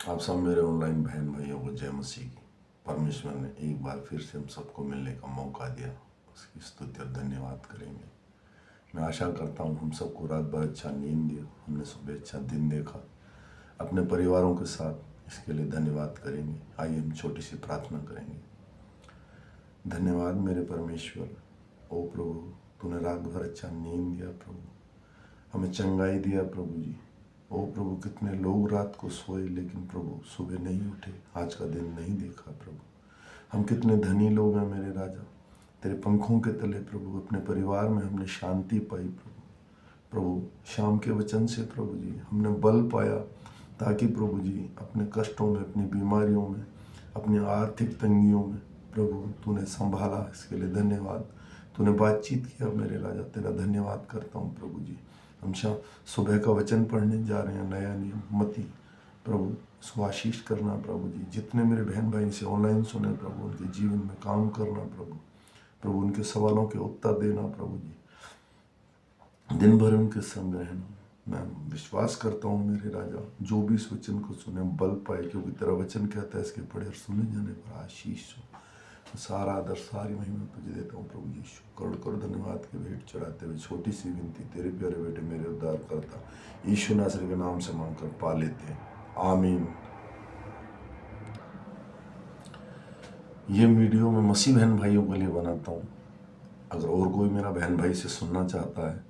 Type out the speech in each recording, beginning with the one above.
आप सब मेरे ऑनलाइन बहन भाइयों को जय मसीह की। परमेश्वर ने एक बार फिर से हम सबको मिलने का मौका दिया, उसकी स्तुति और धन्यवाद करेंगे। मैं आशा करता हूँ हम सबको रात भर अच्छा नींद दिया, हमने सुबह अच्छा दिन देखा, अपने परिवारों के साथ इसके लिए धन्यवाद करेंगे। आइए हम छोटी सी प्रार्थना करेंगे। धन्यवाद मेरे परमेश्वर, ओ प्रभु, तूने रात भर अच्छा नींद दिया प्रभु, हमें चंगाई दिया प्रभु जी। ओ प्रभु, कितने लोग रात को सोए लेकिन प्रभु सुबह नहीं उठे, आज का दिन नहीं देखा प्रभु। हम कितने धनी लोग हैं मेरे राजा, तेरे पंखों के तले प्रभु अपने परिवार में हमने शांति पाई प्रभु। प्रभु शाम के वचन से प्रभु जी हमने बल पाया, ताकि प्रभु जी अपने कष्टों में, अपनी बीमारियों में, अपनी आर्थिक तंगियों में प्रभु तूने संभाला, इसके लिए धन्यवाद। तूने बातचीत किया मेरे राजा, तेरा धन्यवाद करता हूँ प्रभु जी। हम सुबह का वचन पढ़ने जा रहे हैं, नया नियम मती प्रभु, इसको आशीष करना प्रभु जी। जितने मेरे बहन भाई से ऑनलाइन सुने प्रभु, उनके जीवन में काम करना प्रभु, प्रभु उनके सवालों के उत्तर देना प्रभु जी, दिन भर उनके संग रहना। मैं विश्वास करता हूँ मेरे राजा, जो भी इस वचन को सुने बल पाए, क्योंकि तेरा वचन कहता है इसके पढ़े और सुने जाने पर आशीष हो। सारा आदर सारी महिमा तुझे देता हूँ प्रभु यीशु। करोड़ करोड़ धन्यवाद की भेंट चढ़ाते हुए छोटी सी विनती तेरे प्यारे बेटे मेरे उद्धार करता यीशु नासरी के नाम से मांगकर पा लेते हैं, आमीन। ये वीडियो मैं मसीह बहन भाइयों के लिए बनाता हूँ। अगर और कोई मेरा बहन भाई से सुनना चाहता है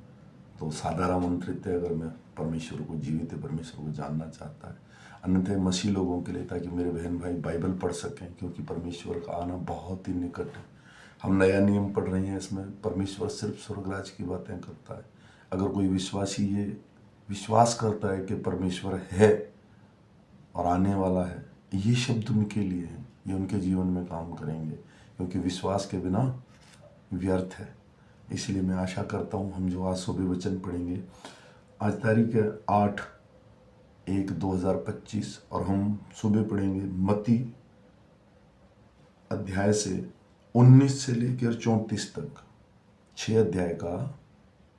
तो साधारण आमंत्रित है। अगर मैं परमेश्वर को, जीवित परमेश्वर को जानना चाहता है, अन्यथा मसीह लोगों के लिए, ताकि मेरे बहन भाई बाइबल पढ़ सकें, क्योंकि परमेश्वर का आना बहुत ही निकट है। हम नया नियम पढ़ रहे हैं, इसमें परमेश्वर सिर्फ स्वर्गराज की बातें करता है। अगर कोई विश्वासी ये विश्वास करता है कि परमेश्वर है और आने वाला है, ये शब्द उनके लिए हैं, ये उनके जीवन में काम करेंगे, क्योंकि विश्वास के बिना व्यर्थ है। इसलिए मैं आशा करता हूँ हम जो आज सुबह वचन पढ़ेंगे, आज तारीख है 8/1/2025, और हम सुबह पढ़ेंगे मती अध्याय से 19 से लेकर 34 तक। 6 अध्याय का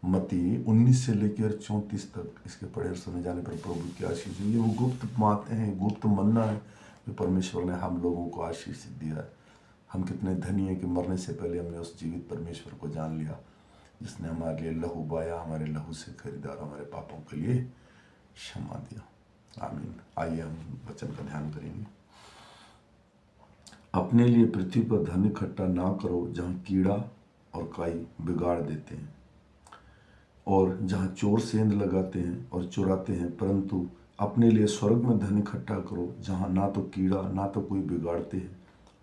मती 19 से लेकर 34 तक, इसके पढ़े और सुने जाने पर प्रभु की आशीष। ये वो गुप्त बातें हैं, गुप्त मन्ना है जो परमेश्वर ने हम लोगों को आशीष दिया है। हम कितने धनी हैं कि मरने से पहले हमने उस जीवित परमेश्वर को जान लिया, जिसने हमारे लिए लहू बहाया, हमारे लहू से खरीदा और हमारे पापों के लिए क्षमा दिया। आमीन। आइए हम वचन का ध्यान करेंगे। अपने लिए पृथ्वी पर धन इकट्ठा ना करो, जहाँ कीड़ा और काई बिगाड़ देते हैं और जहाँ चोर सेंध लगाते हैं और चुराते हैं, परंतु अपने लिए स्वर्ग में धन इकट्ठा करो, जहाँ ना तो कीड़ा ना तो कोई बिगाड़ते हैं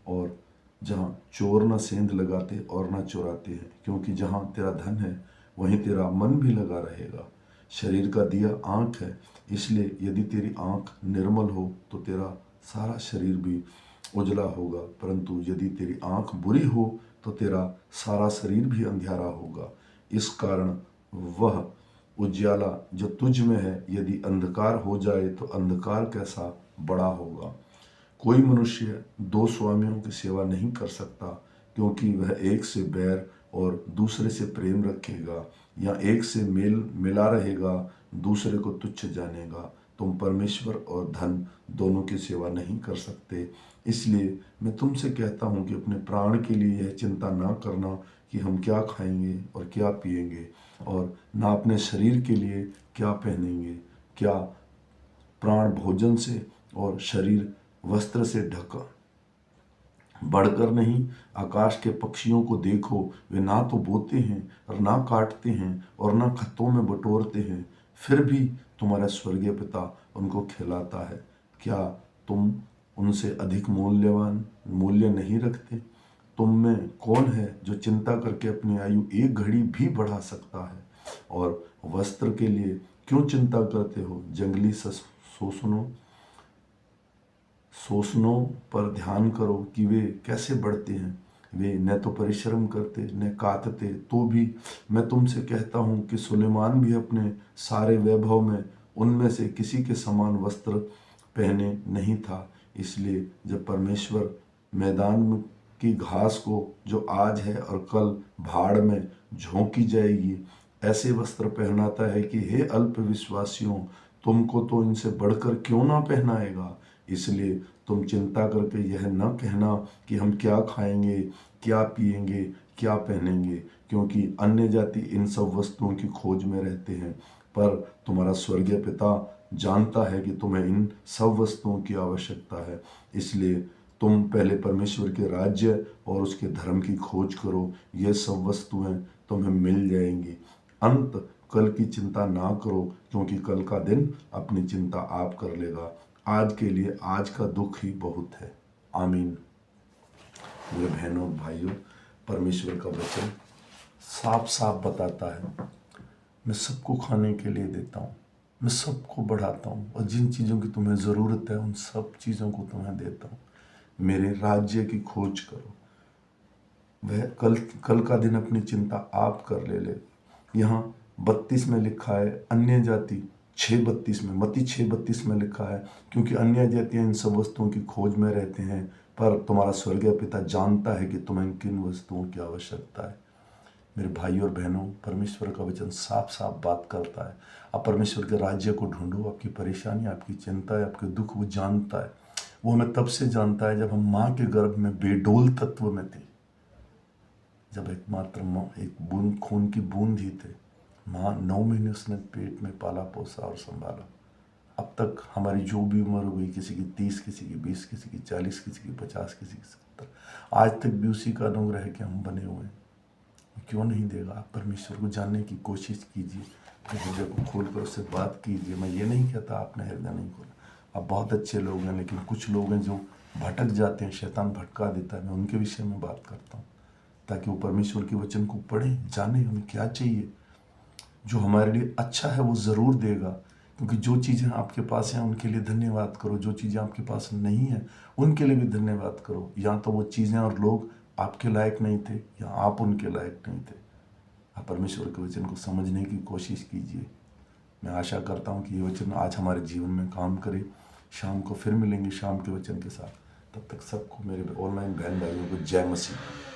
और जहाँ चोर न सेंध लगाते और न चुराते हैं। क्योंकि जहाँ तेरा धन है वहीं तेरा मन भी लगा रहेगा। शरीर का दिया आँख है, इसलिए यदि तेरी आँख निर्मल हो तो तेरा सारा शरीर भी उजला होगा, परंतु यदि तेरी आँख बुरी हो तो तेरा सारा शरीर भी अंधियारा होगा। इस कारण वह उज्याला जो तुझ में है, यदि अंधकार हो जाए तो अंधकार कैसा बड़ा होगा। कोई मनुष्य 2 स्वामियों की सेवा नहीं कर सकता, क्योंकि वह एक से बैर और दूसरे से प्रेम रखेगा, या एक से मेल मिला रहेगा, दूसरे को तुच्छ जानेगा। तुम परमेश्वर और धन दोनों की सेवा नहीं कर सकते। इसलिए मैं तुमसे कहता हूँ कि अपने प्राण के लिए यह चिंता ना करना कि हम क्या खाएंगे और क्या पिएंगे, और ना अपने शरीर के लिए क्या पहनेंगे। क्या प्राण भोजन से और शरीर वस्त्र से ढका बढ़कर नहीं? आकाश के पक्षियों को देखो, वे ना तो बोते हैं और ना काटते हैं और ना खत्तों में बटोरते हैं, फिर भी तुम्हारा स्वर्गीय पिता उनको खिलाता है। क्या तुम उनसे अधिक मूल्य नहीं रखते? तुम में कौन है जो चिंता करके अपनी आयु एक घड़ी भी बढ़ा सकता है? और वस्त्र के लिए क्यों चिंता करते हो? जंगली शोषणों पर ध्यान करो कि वे कैसे बढ़ते हैं। वे न तो परिश्रम करते न कातते, तो भी मैं तुमसे कहता हूँ कि सुलेमान भी अपने सारे वैभव में उनमें से किसी के समान वस्त्र पहने नहीं था। इसलिए जब परमेश्वर मैदान की घास को, जो आज है और कल भाड़ में झोंकी जाएगी, ऐसे वस्त्र पहनाता है कि हे अल्प विश्वासियों, तुमको तो इनसे बढ़कर क्यों ना पहनाएगा। इसलिए तुम चिंता करके यह न कहना कि हम क्या खाएंगे, क्या पिएंगे, क्या पहनेंगे, क्योंकि अन्य जाति इन सब वस्तुओं की खोज में रहते हैं, पर तुम्हारा स्वर्गीय पिता जानता है कि तुम्हें इन सब वस्तुओं की आवश्यकता है। इसलिए तुम पहले परमेश्वर के राज्य और उसके धर्म की खोज करो, ये सब वस्तुएं तुम्हें मिल जाएंगी। अंत कल की चिंता ना करो, क्योंकि कल का दिन अपनी चिंता आप कर लेगा। आज के लिए आज का दुख ही बहुत है। आमीन। मेरे बहनों भाइयों, परमेश्वर का वचन साफ साफ बताता है, मैं सबको खाने के लिए देता हूँ, मैं सबको बढ़ाता हूँ, और जिन चीज़ों की तुम्हें ज़रूरत है उन सब चीज़ों को तुम्हें देता हूँ। मेरे राज्य की खोज करो। वह कल का दिन अपनी चिंता आप कर ले। यहाँ 32 में लिखा है, अन्य जाति 6:32 में, मत्ती 6:32 में लिखा है, क्योंकि अन्य जातियाँ इन सब वस्तुओं की खोज में रहते हैं, पर तुम्हारा स्वर्गीय पिता जानता है कि तुम्हें किन वस्तुओं की आवश्यकता है। मेरे भाई और बहनों, परमेश्वर का वचन साफ साफ बात करता है। आप परमेश्वर के राज्य को ढूंढो। आपकी परेशानी, आपकी चिंता, आपके दुख वो जानता है। वो हमें तब से जानता है जब हम माँ के गर्भ में बेडोल तत्व में थे, जब एकमात्र माँ एक बूंद खून की बूंद ही थे। माँ 9 महीने उसने पेट में पाला पोसा और संभाला। अब तक हमारी जो भी उम्र हो गई, किसी की 30, किसी की 20, किसी की 40, किसी की 50, किसी की 70, आज तक भी उसी का अनुग्रह है कि हम बने हुए हैं। क्यों नहीं देगा? आप परमेश्वर को जानने की कोशिश कीजिए, हृदय को खोल कर उससे बात कीजिए। मैं ये नहीं कहता आपने हृदय नहीं खोला, आप बहुत अच्छे लोग हैं, लेकिन कुछ लोग हैं जो भटक जाते हैं, शैतान भटका देता है। मैं उनके विषय में बात करता हूँ, ताकि वो परमेश्वर के वचन को पढ़ें, जाने उन्हें क्या चाहिए। जो हमारे लिए अच्छा है वो ज़रूर देगा, क्योंकि जो चीज़ें आपके पास हैं उनके लिए धन्यवाद करो, जो चीज़ें आपके पास नहीं हैं उनके लिए भी धन्यवाद करो। या तो वो चीज़ें और लोग आपके लायक नहीं थे, या आप उनके लायक नहीं थे। आप परमेश्वर के वचन को समझने की कोशिश कीजिए। मैं आशा करता हूँ कि ये वचन आज हमारे जीवन में काम करे। शाम को फिर मिलेंगे शाम के वचन के साथ। तब तक सबको, मेरे ऑनलाइन बहन भाइयों को, जय मसीह।